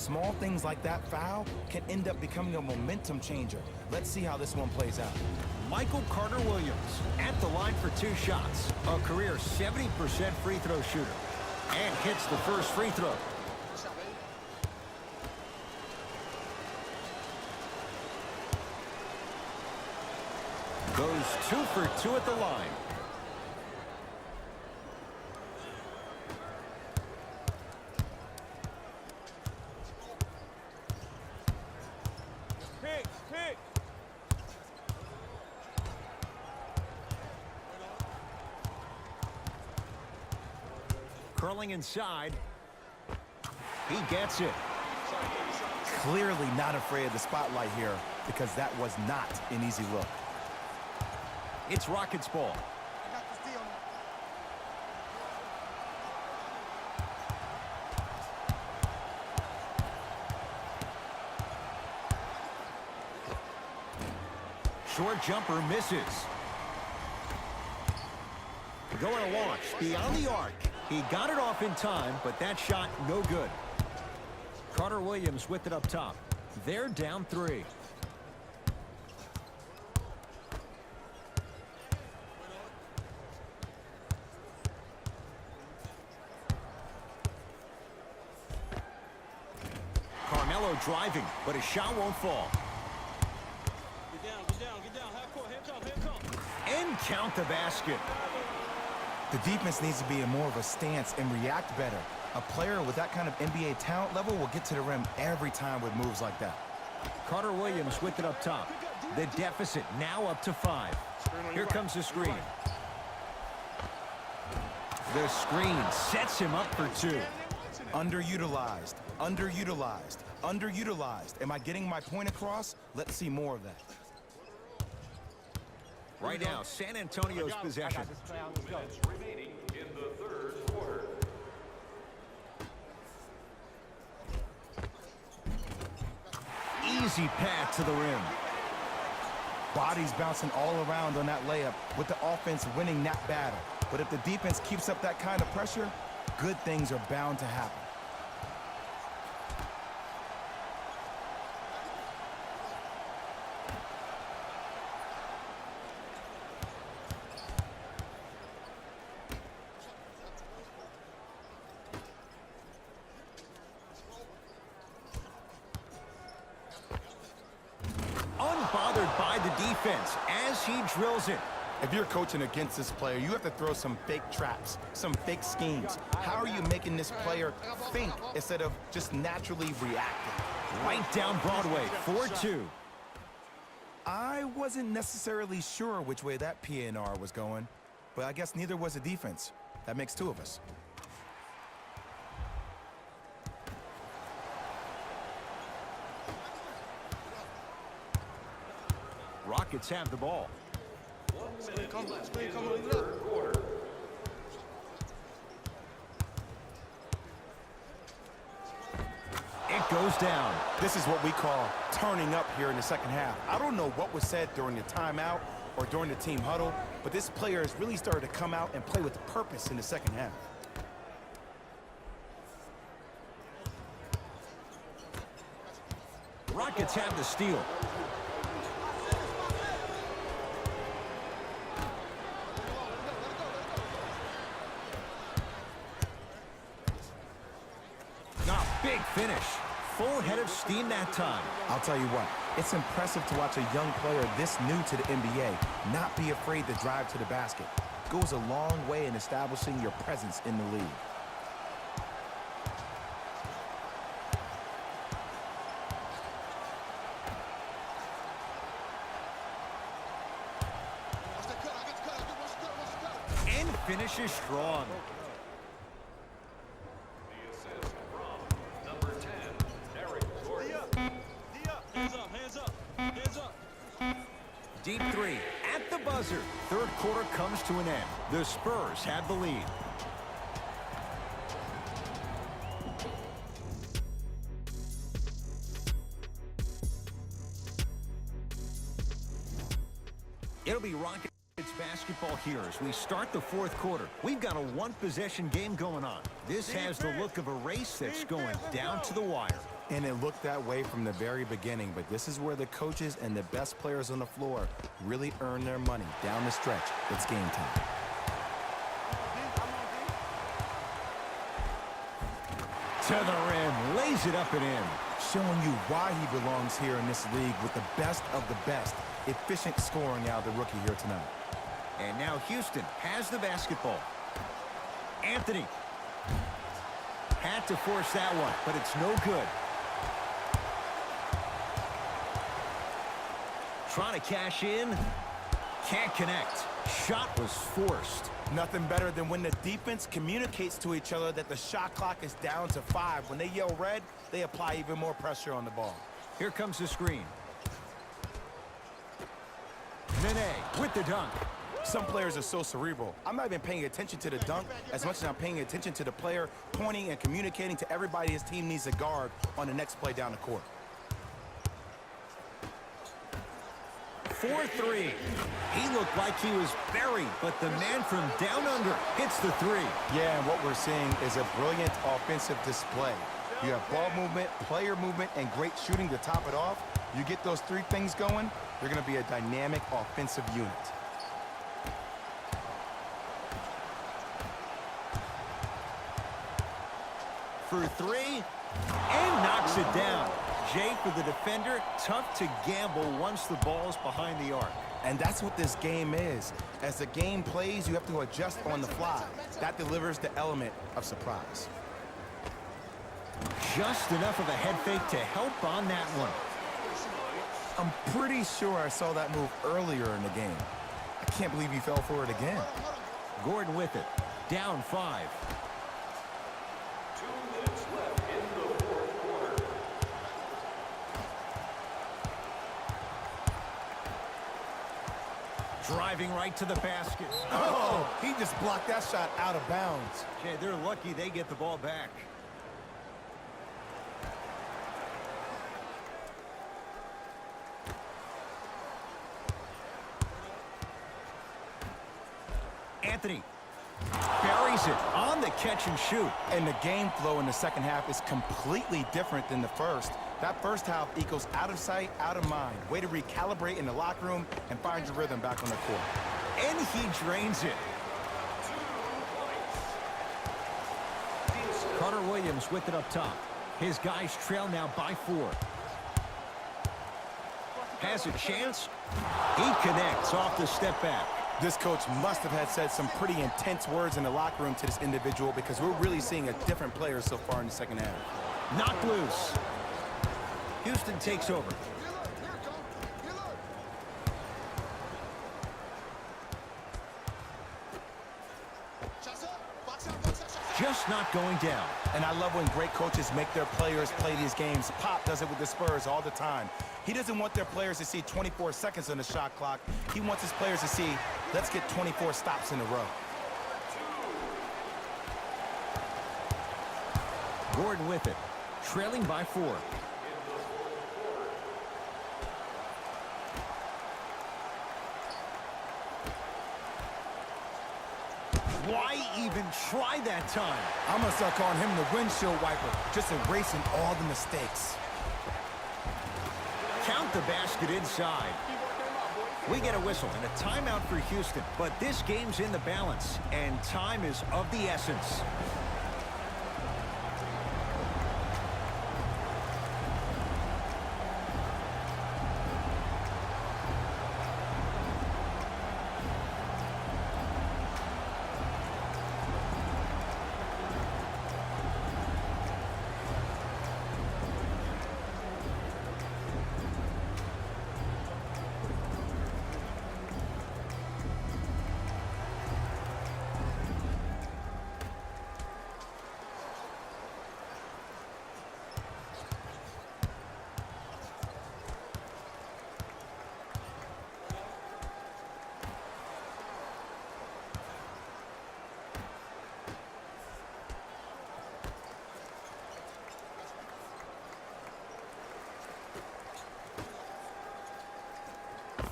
Small things like that foul can end up becoming a momentum changer. Let's see how this one plays out. Michael Carter-Williams at the line for 2 shots. A career 70% free throw shooter. And hits the first free throw. Goes 2 for 2 at the line. Pick. Curling inside. He gets it. Clearly not afraid of the spotlight here because that was not an easy look. It's Rockets ball. Short jumper misses. Going to launch beyond the arc. He got it off in time, but that shot no good. Carter-Williams with it up top. They're down 3. Carmelo driving, but his shot won't fall. Get down. Half court, hands up. And count the basket. The defense needs to be in more of a stance and react better. A player with that kind of NBA talent level will get to the rim every time with moves like that. Carter-Williams with it up top. The deficit now up to 5. Here comes the screen. The screen sets him up for 2. Underutilized. Am I getting my point across? Let's see more of that. Right now, San Antonio's possession. Remaining in the 3rd quarter. Easy path to the rim. Bodies bouncing all around on that layup with the offense winning that battle. But if the defense keeps up that kind of pressure, good things are bound to happen. Unbothered by the defense as he drills it. If you're coaching against this player, you have to throw some fake traps, some fake schemes. How are you making this player think instead of just naturally reacting? Right down Broadway, 4-2. I wasn't necessarily sure which way that PNR was going, but I guess neither was the defense. That makes 2 of us. Rockets have the ball. 1 minute left in the 3rd quarter. It goes down. This is what we call turning up here in the second half. I don't know what was said during the timeout or during the team huddle, but this player has really started to come out and play with purpose in the second half. Rockets have the steal. Big finish. Full head of steam that time. I'll tell you what, it's impressive to watch a young player this new to the NBA not be afraid to drive to the basket. Goes a long way in establishing your presence in the league. And finishes strong. Deep 3 at the buzzer. 3rd quarter comes to an end. The Spurs have the lead. It'll be Rockets basketball here as we start the 4th quarter. We've got a 1-possession game going on. This has the look of a race that's going down to the wire. And it looked that way from the very beginning, but this is where the coaches and the best players on the floor really earn their money. Down the stretch, it's game time. To the rim, lays it up and in. Showing you why he belongs here in this league with the best of the best. Efficient scoring out of the rookie here tonight. And now Houston has the basketball. Anthony. Had to force that one, but it's no good. Trying to cash in. Can't connect. Shot was forced. Nothing better than when the defense communicates to each other that the shot clock is down to 5. When they yell red, they apply even more pressure on the ball. Here comes the screen. Nene with the dunk. Some players are so cerebral. I'm not even paying attention to the dunk as much as I'm paying attention to the player pointing and communicating to everybody his team needs a guard on the next play down the court. 4-3. He looked like he was buried, but the man from down under hits the three. Yeah, and what we're seeing is a brilliant offensive display. You have ball movement, player movement, and great shooting to top it off. You get those 3 things going, you're going to be a dynamic offensive unit. For 3, and knocks it down. Jay, for the defender, tough to gamble once the ball's behind the arc. And that's what this game is. As the game plays, you have to adjust on the fly. That delivers the element of surprise. Just enough of a head fake to help on that one. I'm pretty sure I saw that move earlier in the game. I can't believe he fell for it again. Gordon with it. Down 5. Driving right to the basket. Oh, he just blocked that shot out of bounds. Okay, they're lucky they get the ball back. Anthony buries it on the catch and shoot. And the game flow in the second half is completely different than the first. That first half equals out of sight, out of mind. Way to recalibrate in the locker room and find your rhythm back on the court. And he drains it. Carter Williams with it up top. His guys trail now by 4. Has a chance. He connects off the step back. This coach must have had said some pretty intense words in the locker room to this individual because we're really seeing a different player so far in the second half. Knocked loose. Houston takes over. Just not going down. And I love when great coaches make their players play these games. Pop does it with the Spurs all the time. He doesn't want their players to see 24 seconds on the shot clock. He wants his players to see, let's get 24 stops in a row. Gordon with it. Trailing by 4. Why even try that time? I'm going to start calling him the windshield wiper, just erasing all the mistakes. Count the basket inside. We get a whistle and a timeout for Houston, but this game's in the balance, and time is of the essence.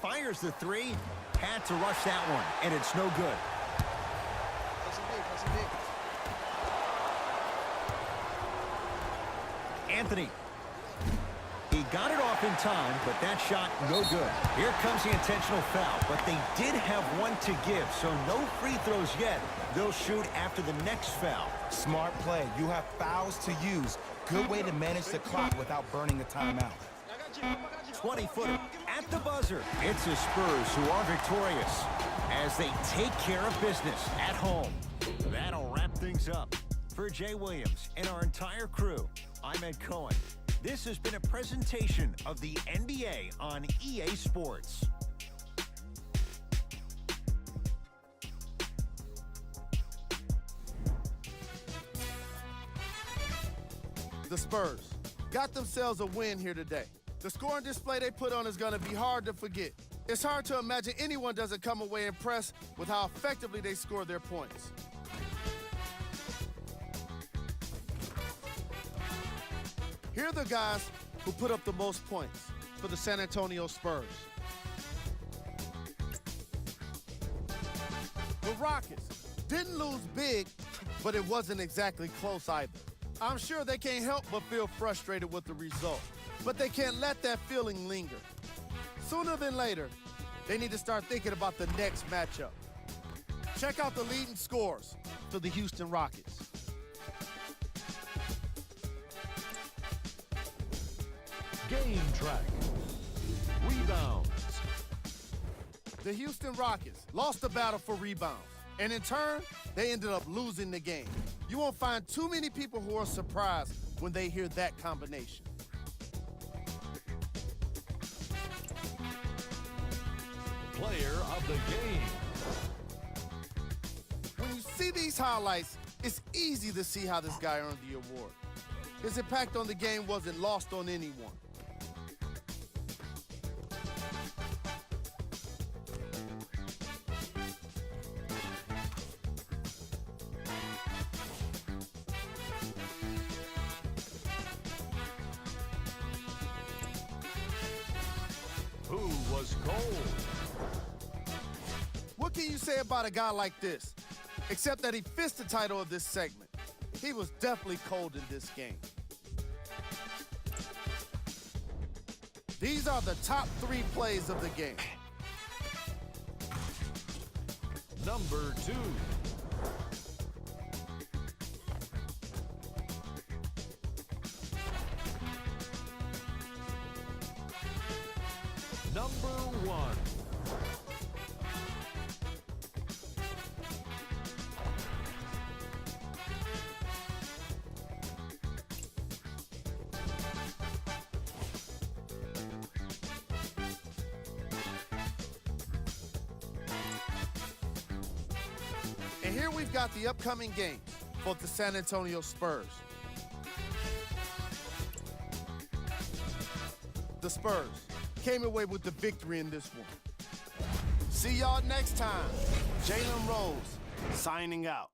Fires the 3. Had to rush that one, and it's no good. Anthony got it off in time, but that shot no good. Here comes the intentional foul, but they did have one to give, so no free throws yet. They'll shoot after the next foul. Smart play. You have fouls to use. Good way to manage the clock without burning a timeout. 20-footer at the buzzer. It's the Spurs who are victorious as they take care of business at home. That'll wrap things up. For Jay Williams and our entire crew, I'm Ed Cohen. This has been a presentation of the NBA on EA Sports. The Spurs got themselves a win here today. The scoring display they put on is going to be hard to forget. It's hard to imagine anyone doesn't come away impressed with how effectively they score their points. Here are the guys who put up the most points for the San Antonio Spurs. The Rockets didn't lose big, but it wasn't exactly close either. I'm sure they can't help but feel frustrated with the result, but they can't let that feeling linger. Sooner than later, they need to start thinking about the next matchup. Check out the leading scorers for the Houston Rockets. Game track. Rebounds. The Houston Rockets lost the battle for rebounds, and in turn, they ended up losing the game. You won't find too many people who are surprised when they hear that combination. Player of the game. When you see these highlights, it's easy to see how this guy earned the award. His impact on the game wasn't lost on anyone. Who was cold? What can you say about a guy like this? Except that he fits the title of this segment. He was definitely cold in this game. These are the top 3 plays of the game. Number 2. Number 1. And here we've got the upcoming games for the San Antonio Spurs. The Spurs came away with the victory in this one. See y'all next time. Jalen Rose signing out.